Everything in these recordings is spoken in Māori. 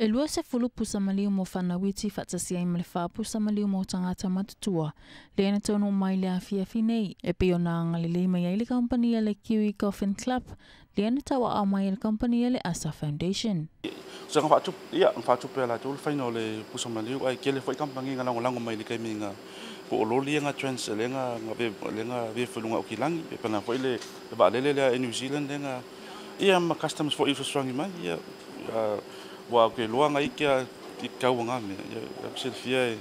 E lua se fulu pusa maliu mo whanawiti whatasi ai male wha pusa maliu mo tangata matutua. Le ana taunuu mai le awhia finei. E peo na anga le leima ia le kampania le Kiwi Coffin Club. Le ana tawa au mai le kampania le Asa Foundation. So nga whaatu pēr la tūle whaino le pusa maliu ai kele whai kampangi nga lango mai le kaimi nga po ololi nga trans le nga ve whalunga o kilangi e pana whai le waalele le New Zealand nga ia ma customs for infrastructure mai ia wa ke loa nga ikia I kau nga me ia silfia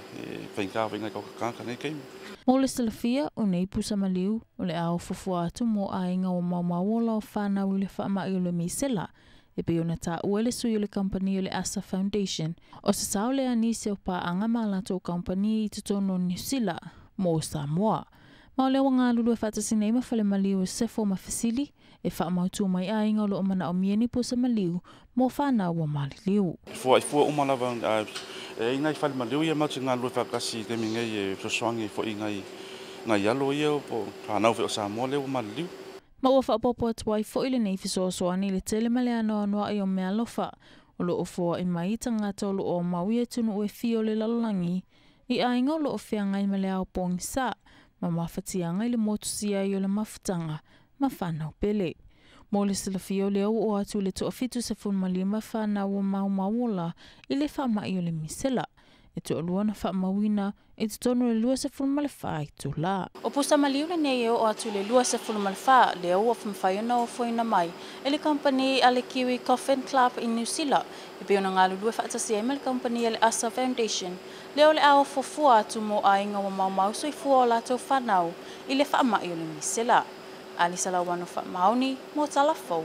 whainka whainga kaka nei kaimi. Mo le silfia o nei pusa maliu o le ao fufua atu mo a inga o maumawola o whanau le faamai o le misela. E pe ona ta uele sui o le kampani o le Asa Foundation. O se sao le anise o pa anga ma latou kampani I Rotorua I Niusila mo Samoa. Ma o le wanga lulu e whatasi nei ma whale maliu se fo ma fesili e whaamautu mai a inga o lo o mana o mieni pusa maliu mo whanau o maliliu. Fua umalawa ingai whale maliu ia mauti ngā lua whakasi te mingai e fesoasoani fo ngai alo ia po whanau o Samoa le o maliliu. Ma ua whaapopo atuai fo ile nei fesoasoani le tele male anoa noa I o mea lofa. O lo o fua I mai tangata o lo o mauia tunu ue fio le lalolangi. I a inga o lo o whiangai male au pongi sa. Ma mawhatianga I le motusia I o le mafutanga. Ma whanau pele. Mo le silafio le au o atu le toa fitu se funmali ma whanau o maumawola I le faamai o le misela. E toa lua na whaamawina e te tonu le lua se funmale wha I tu la. O pusa maliu le nei o atu le lua se funmale wha le au o whamwhaiona o foina mai. E le company a le Kiwi Coffin Club I Niusila. E peo na ngā lulua whaatasi e me le company a le Asa Foundation. Le o le ao fofua atu mo a inga o maumau so I fua o latou whanau I le faamai o le misela. Alisala wano wha mauni mo talafou.